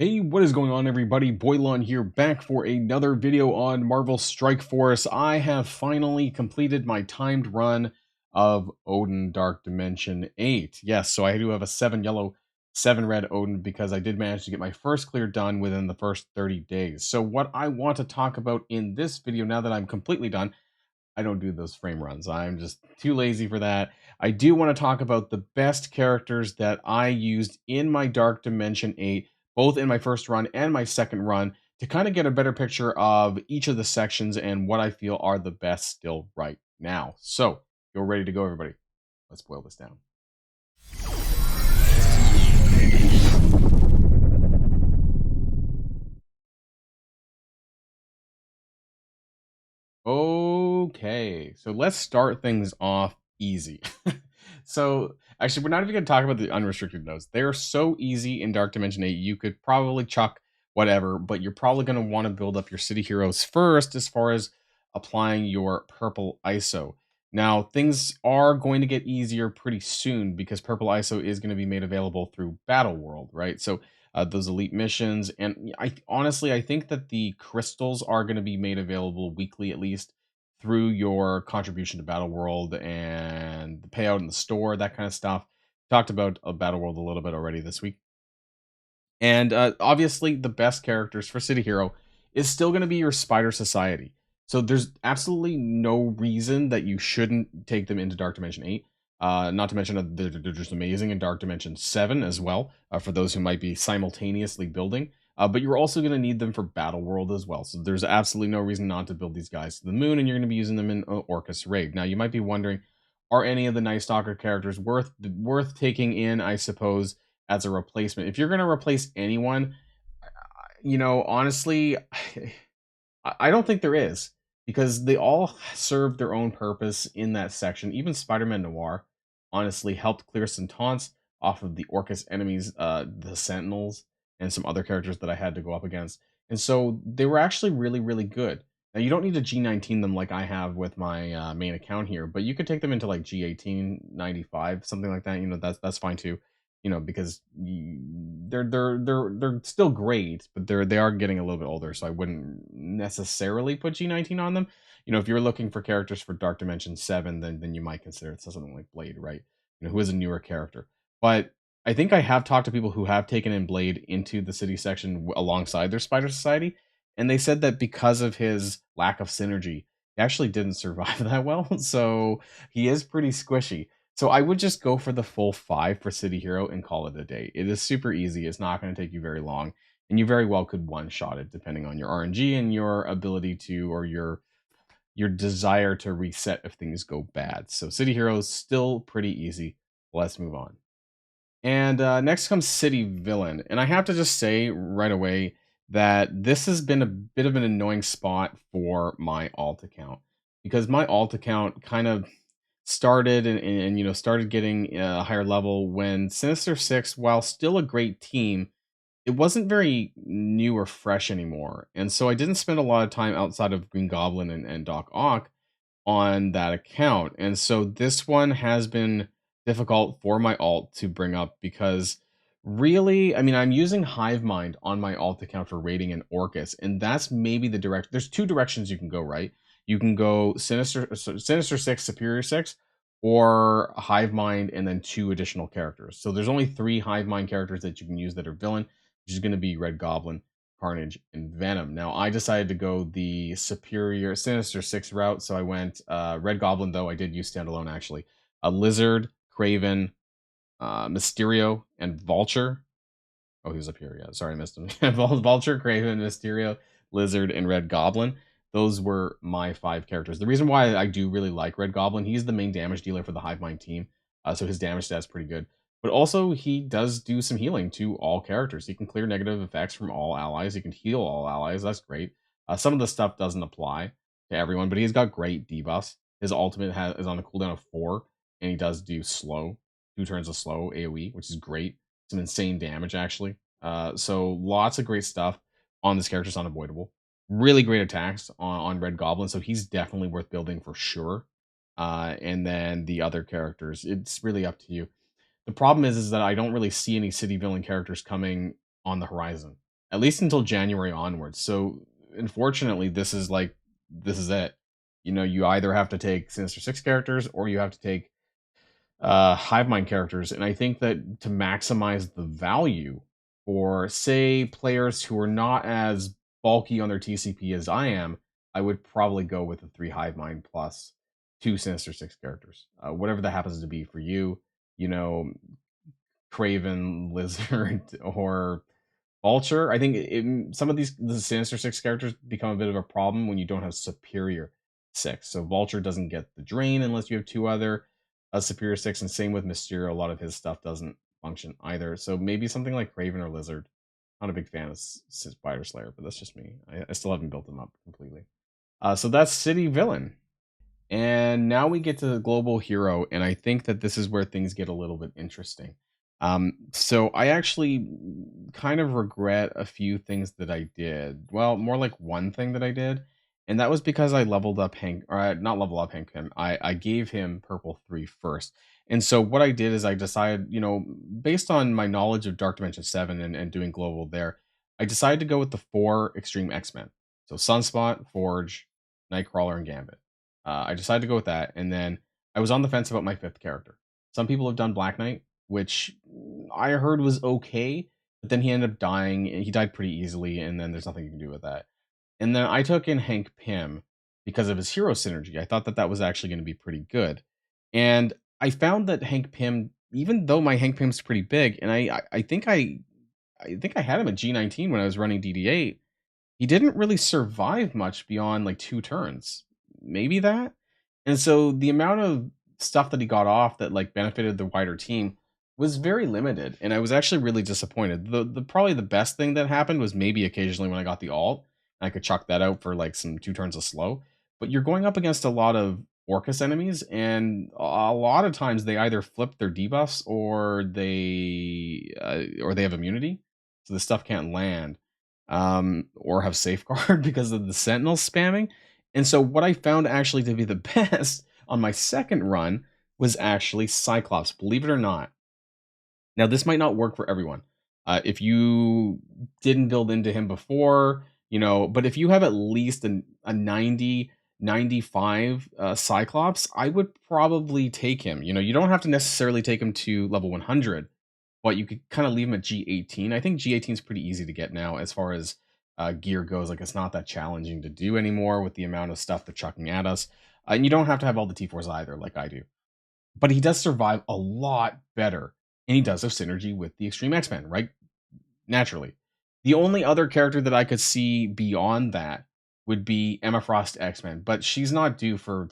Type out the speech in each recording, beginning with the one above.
Hey, what is going on, everybody? Boilon here, back for another video on Marvel Strike Force. I have finally completed my timed run of Odin Dark Dimension 8. Yes, so I do have a 7 yellow, 7 red Odin because I did manage to get my first clear done within the first 30 days. So what I want to talk about in this video, now that I'm completely done, I don't do those frame runs. I'm just too lazy for that. I do want to talk about the best characters that I used in my Dark Dimension 8, both in my first run and my second run, to kind of get a better picture of each of the sections and what I feel are the best still right now. So, you're ready to go, everybody. Let's boil this down. Okay, so let's start things off easy. So, actually, we're not even going to talk about the unrestricted nodes. They're so easy in Dark Dimension 8, you could probably chuck whatever, but you're probably going to want to build up your city heroes first as far as applying your purple ISO. Now, things are going to get easier pretty soon because purple ISO is going to be made available through Battle World, right? So, those elite missions. And I honestly, I think that the crystals are going to be made available weekly at least through your contribution to Battle World and the payout in the store, that kind of stuff. Talked about Battle World a little bit already this week. And obviously, the best characters for City Hero is still going to be your Spider Society. So there's absolutely no reason that you shouldn't take them into Dark Dimension 8. Not to mention that they're just amazing in Dark Dimension 7 as well, for those who might be simultaneously building. But you're also going to need them for Battle World as well. So there's absolutely no reason not to build these guys to the moon, and you're going to be using them in Orcus Raid. Now, you might be wondering, are any of the Night Stalker characters worth taking in, I suppose, as a replacement? If you're going to replace anyone, honestly, I don't think there is, because they all serve their own purpose in that section. Even Spider-Man Noir honestly helped clear some taunts off of the Orcus enemies, the Sentinels, and some other characters that I had to go up against. And so they were actually really, really good. Now, you don't need to G19 them like I have with my main account here, but you could take them into like G18, 95, something like that. That's fine too. Because they're still great, but they are getting a little bit older, so I wouldn't necessarily put G19 on them. If you're looking for characters for Dark Dimension 7, then you might consider it something like Blade, right? Who is a newer character. But I think I have talked to people who have taken in Blade into the city section alongside their Spider Society, and they said that because of his lack of synergy, he actually didn't survive that well. So he is pretty squishy. So I would just go for the full 5 for City Hero and call it a day. It is super easy. It's not going to take you very long, and you very well could one-shot it depending on your RNG and your ability to, or your desire to reset if things go bad. So City Hero is still pretty easy. Let's move on. And next comes City Villain. And I have to just say right away that this has been a bit of an annoying spot for my alt account, because my alt account kind of started and started getting a higher level when Sinister Six, while still a great team, it wasn't very new or fresh anymore. And so I didn't spend a lot of time outside of Green Goblin and Doc Ock on that account. And so this one has been difficult for my alt to bring up because really, I mean, I'm using Hive Mind on my alt account for raiding an Orcus, and that's maybe the direct. There's two directions you can go, right? You can go Sinister Six, Superior Six, or Hive Mind, and then 2 additional characters. So there's only 3 Hive Mind characters that you can use that are villain, which is going to be Red Goblin, Carnage, and Venom. Now, I decided to go the Superior Sinister Six route, so I went Red Goblin, though I did use standalone actually. A Lizard, Craven, Mysterio, and Vulture. Oh, he was up here. Yeah, sorry, I missed him. Vulture, Craven, Mysterio, Lizard, and Red Goblin. Those were my 5 characters. The reason why I do really like Red Goblin, he's the main damage dealer for the Hive Mind team, so his damage stats pretty good. But also, he does do some healing to all characters. He can clear negative effects from all allies. He can heal all allies. That's great. Some of the stuff doesn't apply to everyone, but he's got great debuffs. His ultimate is on a cooldown of 4, and he does do slow, 2 turns of slow AoE, which is great. Some insane damage, actually. So lots of great stuff on this character. It's unavoidable. Really great attacks on Red Goblin, so he's definitely worth building for sure. And then the other characters, it's really up to you. The problem is that I don't really see any city villain characters coming on the horizon. at least until January onwards. So unfortunately, this is it. You know, you either have to take Sinister Six characters or you have to take hive mind characters. And I think that to maximize the value for, say, players who are not as bulky on their TCP as I am, I would probably go with the three hive mind plus two Sinister Six characters. Whatever that happens to be for you, you know, Craven, Lizard, or Vulture. I think some of these the Sinister Six characters become a bit of a problem when you don't have Superior Six. So Vulture doesn't get the drain unless you have two other Superior Six, and same with Mysterio. A lot of his stuff doesn't function either. So maybe something like Craven or Lizard. Not a big fan of Spider Slayer, but that's just me. I still haven't built them up completely. So that's City Villain. And now we get to the global hero, and I think that this is where things get a little bit interesting. So I actually kind of regret a few things that I did. Well, more like one thing that I did, and that was because I leveled up Hank, or not level up Hank Pym. I gave him purple 3 first. And so what I did is I decided, you know, based on my knowledge of Dark Dimension 7 and doing global there, I decided to go with the 4 Extreme X-Men. So Sunspot, Forge, Nightcrawler, and Gambit. I decided to go with that, and then I was on the fence about my 5th character. Some people have done Black Knight, which I heard was okay, but then he ended up dying. He died pretty easily, and then there's nothing you can do with that. And then I took in Hank Pym because of his hero synergy. I thought that that was actually going to be pretty good, and I found that Hank Pym, even though my Hank Pym's pretty big, and I think I had him at G19 when I was running DD8. He didn't really survive much beyond like 2 turns. Maybe that? And so the amount of stuff that he got off that like benefited the wider team was very limited, and I was actually really disappointed. The probably the best thing that happened was maybe occasionally when I got the alt, I could chuck that out for like some 2 turns of slow. But you're going up against a lot of Orcus enemies, and a lot of times they either flip their debuffs or they have immunity, so the stuff can't land, or have safeguard because of the sentinel spamming. And so what I found actually to be the best on my second run was actually Cyclops, believe it or not. Now, this might not work for everyone. If you didn't build into him before, you know, but if you have at least a 90, 95 Cyclops, I would probably take him. You know, you don't have to necessarily take him to level 100, but you could kind of leave him at G18. I think G18 is pretty easy to get now as far as gear goes. Like, it's not that challenging to do anymore with the amount of stuff they're chucking at us. And you don't have to have all the T4s either, like I do. But he does survive a lot better, and he does have synergy with the Extreme X-Men, right? Naturally. The only other character that I could see beyond that would be Emma Frost X-Men, but she's not due for,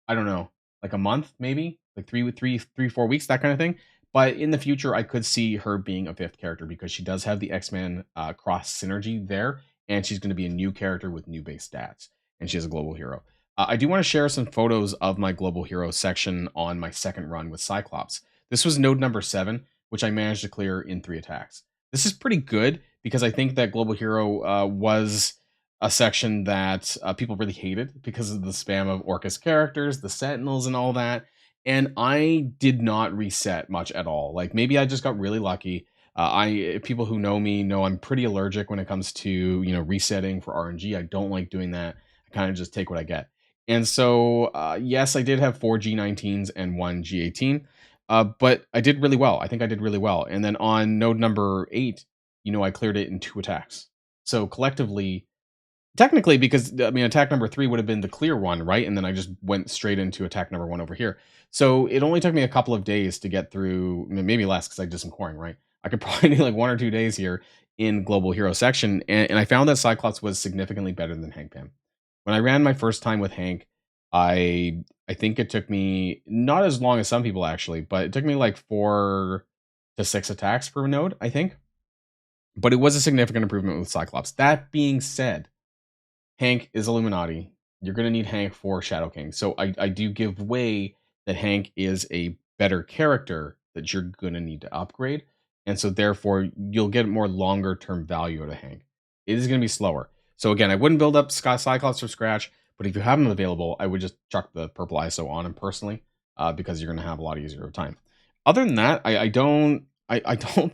I don't know, like a month maybe, like 4 weeks, that kind of thing. But in the future, I could see her being a 5th character because she does have the X-Men cross synergy there, and she's going to be a new character with new base stats, and she is a global hero. I do want to share some photos of my global hero section on my second run with Cyclops. This was node number 7, which I managed to clear in 3 attacks. This is pretty good because I think that global hero was a section that people really hated because of the spam of Orcus characters, the Sentinels, and all that. And I did not reset much at all. Like, maybe I just got really lucky. People who know me know I'm pretty allergic when it comes to, you know, resetting for RNG. I don't like doing that. I kind of just take what I get. And so, yes, I did have 4 G19s and 1 G18, but I did really well. I think I did really well. And then on node number 8, you know, I cleared it in 2 attacks. So collectively, technically, because I mean, attack number 3 would have been the clear one, right? And then I just went straight into attack number 1 over here. So it only took me a couple of days to get through, maybe less because I did some coring, right? I could probably do like 1 or 2 days here in global hero section, and I found that Cyclops was significantly better than Hank Pym. When I ran my first time with Hank, I think it took me not as long as some people actually, but it took me like 4 to 6 attacks per node, I think. But it was a significant improvement with Cyclops. That being said, Hank is Illuminati. You're going to need Hank for Shadow King. So I do give way that Hank is a better character that you're going to need to upgrade. And so therefore, you'll get more longer term value out of Hank. It is going to be slower. So again, I wouldn't build up Cyclops from scratch, but if you have him available, I would just chuck the purple ISO on him personally, because you're going to have a lot easier of time. Other than that, I don't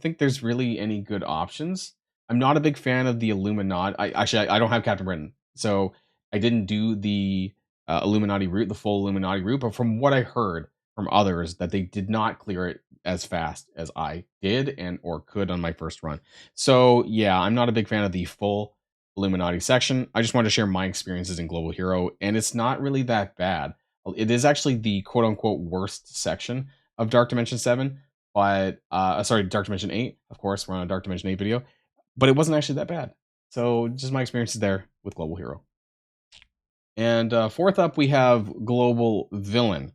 think there's really any good options. I'm not a big fan of the Illuminati. I don't have Captain Britain, so I didn't do the Illuminati route, the full Illuminati route. But from what I heard from others, that they did not clear it as fast as I did and or could on my first run. So yeah, I'm not a big fan of the full Illuminati section. I just wanted to share my experiences in Global Hero, and it's not really that bad. It is actually the quote unquote worst section of Dark Dimension 7, but sorry, Dark Dimension 8. Of course, we're on a Dark Dimension 8 video, but it wasn't actually that bad. So just my experiences there with Global Hero. And fourth up, we have Global Villain.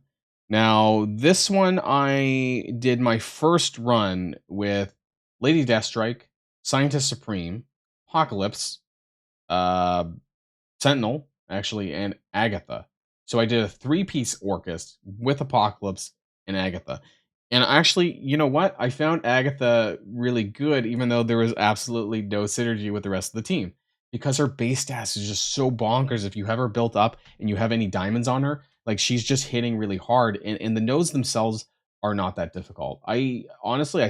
Now, this one I did my first run with Lady Deathstrike, Scientist Supreme, Apocalypse, uh, Sentinel, actually, and Agatha. So I did a three-piece Orcus with Apocalypse and Agatha. And actually, you know what? I found Agatha really good, even though there was absolutely no synergy with the rest of the team. Because her base stats is just so bonkers. If you have her built up and you have any diamonds on her, like she's just hitting really hard. And the nodes themselves are not that difficult. I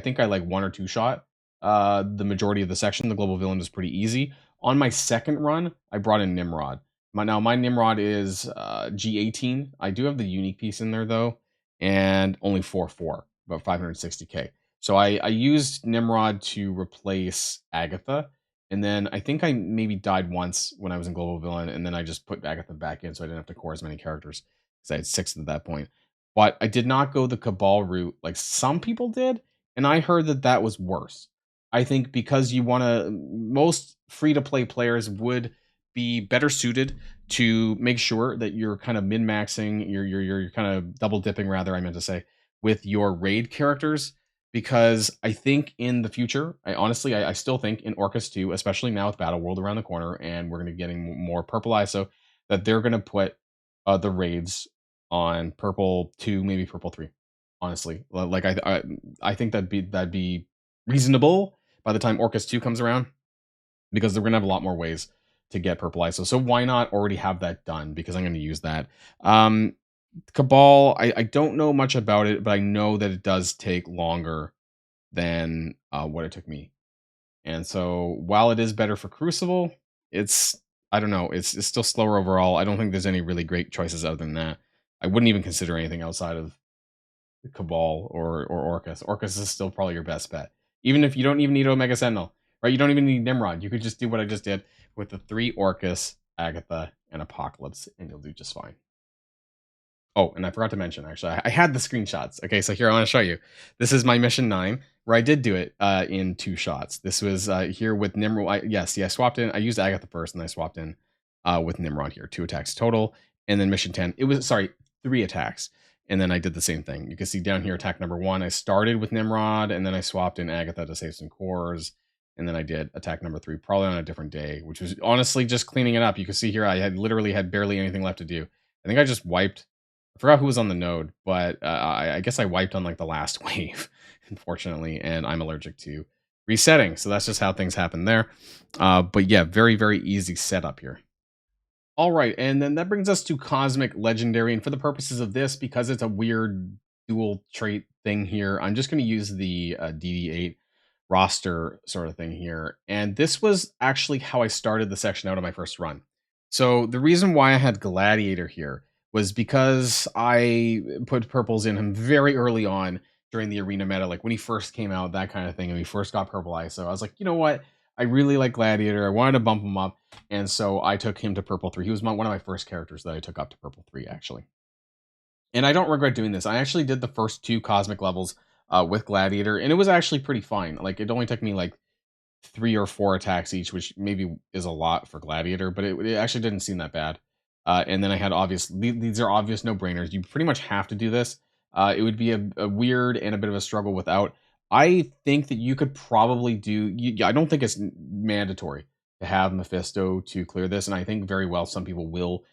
think I like one or two shot. The majority of the section, the global villain is pretty easy. On my second run, I brought in Nimrod. My Nimrod is G18. I do have the unique piece in there though, and only 4/4, about 560k. So I used Nimrod to replace Agatha, and then I think I maybe died once when I was in Global Villain, and then I just put Agatha back in so I didn't have to core as many characters because I had 6 at that point. But I did not go the Cabal route like some people did, and I heard that that was worse. I think because you want to, most free to play players would be better suited to make sure that you're kind of min maxing, you're kind of double dipping rather, I meant to say, with your raid characters. Because I think in the future, I still think in Orcus 2, especially now with Battle World around the corner, and we're going to be getting more purple ISO, that they're going to put the raids on purple 2, maybe purple 3. Honestly, like I think that'd be reasonable by the time Orcus 2 comes around, because they're going to have a lot more ways to get purple ISO. So why not already have that done? Because I'm going to use that. Cabal, I don't know much about it, but I know that it does take longer than what it took me. And so while it is better for Crucible, it's, I don't know, it's still slower overall. I don't think there's any really great choices other than that. I wouldn't even consider anything outside of Cabal or Orcus. Orcus is still probably your best bet. Even if you don't even need Omega Sentinel, right? You don't even need Nimrod. You could just do what I just did with the 3 Orcus, Agatha, and Apocalypse, and you'll do just fine. Oh, and I forgot to mention, actually, I had the screenshots. Okay, so here I want to show you. This is my mission 9, where I did do it in 2 shots. This was here with Nimrod. Yes, I swapped in. I used Agatha first, and I swapped in with Nimrod here. 2 attacks total. And then mission 10, it was, sorry, 3 attacks. And then I did the same thing. You can see down here, attack number 1, I started with Nimrod, and then I swapped in Agatha to save some cores. And then I did attack number 3, probably on a different day, which was honestly just cleaning it up. You can see here, I had literally had barely anything left to do. I think I just wiped. I forgot who was on the node, but I guess I wiped on like the last wave, unfortunately, and I'm allergic to resetting. So that's just how things happen there. But yeah, very, very easy setup here. All right, and then that brings us to Cosmic Legendary. And for the purposes of this, because it's a weird dual trait thing here, I'm just going to use the DD8 roster sort of thing here. And this was actually how I started the section out of my first run. So the reason why I had Gladiator here was because I put purples in him very early on during the arena meta, like when he first came out, that kind of thing, and we first got purple ISO. I was like, you know what? I really like Gladiator. I wanted to bump him up, and so I took him to purple 3. He was one of my first characters that I took up to purple 3, actually. And I don't regret doing this. I actually did the first 2 cosmic levels with Gladiator, and it was actually pretty fine. Like, it only took me like 3 or 4 attacks each, which maybe is a lot for Gladiator, but it actually didn't seem that bad. And then I had these are obvious no-brainers. You pretty much have to do this. It would be a weird and a bit of a struggle without. I think that you could probably do. I don't think it's mandatory to have Mephisto to clear this, and I think very well some people will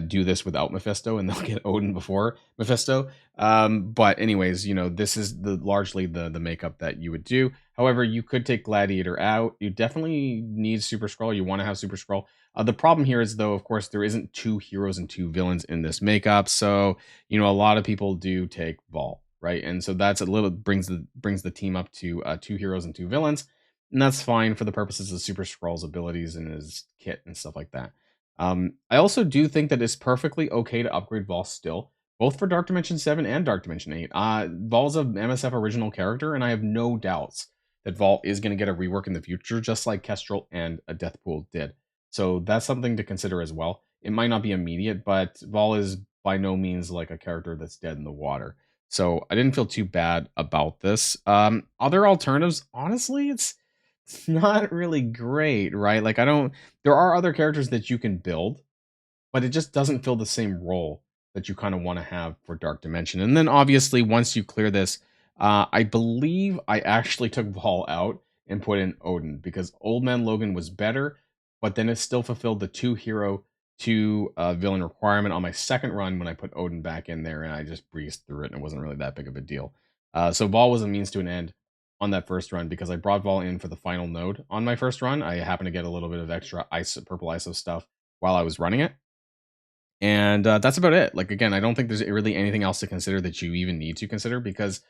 do this without Mephisto, and they'll get Odin before Mephisto. But anyways, this is largely the makeup that you would do. However, you could take Gladiator out. You definitely need Super Skrull. You want to have Super Skrull. The problem here is, though, of course, there isn't 2 heroes and 2 villains in this makeup. So, a lot of people do take Vol, right? And so that's a little brings the team up to 2 heroes and 2 villains. and that's fine for the purposes of Super Skrull's abilities and his kit and stuff like that. I also do think that it's perfectly okay to upgrade Vol still, both for Dark Dimension 7 and Dark Dimension 8. Vol's a MSF original character, and I have no doubts that Vol is going to get a rework in the future, just like Kestrel and a Deathpool did. So that's something to consider as well. It might not be immediate, but Vol is by no means like a character that's dead in the water. So I didn't feel too bad about this. Other alternatives, honestly, it's not really great, right? Like I don't there are other characters that you can build, but it just doesn't fill the same role that you kind of want to have for Dark Dimension. And then obviously once you clear this, I believe I actually took Vol out and put in Odin because Old Man Logan was better, but then it still fulfilled the two hero, two villain requirement on my second run when I put Odin back in there, and I just breezed through it and it wasn't really that big of a deal. So Vol was a means to an end on that first run because I brought Vol in for the final node on my first run. I happened to get a little bit of extra purple ISO stuff while I was running it, and that's about it. Like again, I don't think there's really anything else to consider that you even need to consider because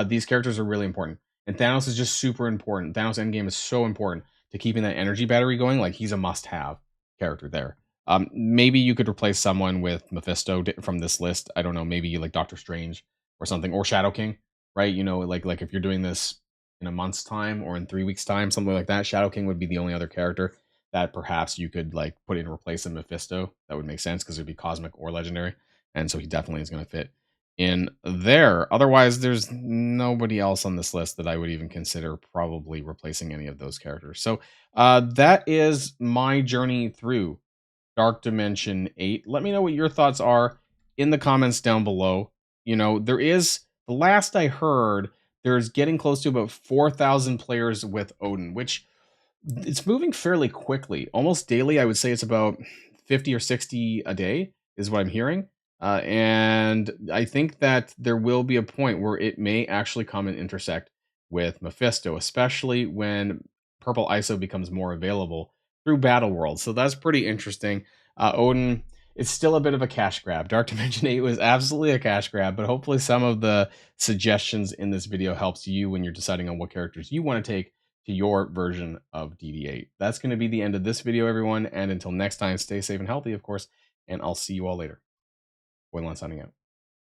these characters are really important. And Thanos is just super important. Thanos Endgame is so important to keeping that energy battery going. Like he's a must-have character there. Maybe you could replace someone with Mephisto from this list. I don't know. Maybe like Doctor Strange or something, or Shadow King, right? You know, like if you're doing this in a month's time or in 3 weeks' time, something like that. Shadow King would be the only other character that perhaps you could like put in replace of Mephisto. That would make sense because it would be cosmic or legendary, and so he definitely is going to fit in there. Otherwise, there's nobody else on this list that I would even consider probably replacing any of those characters. So that is my journey through Dark Dimension 8. Let me know what your thoughts are in the comments down below. You know, there is, the last I heard, there's getting close to about 4,000 players with Odin, which it's moving fairly quickly. Almost daily, I would say it's about 50 or 60 a day is what I'm hearing. And I think that there will be a point where it may actually come and intersect with Mephisto, especially when Purple ISO becomes more available through Battle World. So that's pretty interesting. Odin, it's still a bit of a cash grab. Dark Dimension 8 was absolutely a cash grab, but hopefully some of the suggestions in this video helps you when you're deciding on what characters you want to take to your version of DD8. That's going to be the end of this video, everyone. And until next time, stay safe and healthy, of course, and I'll see you all later. Boilon signing out.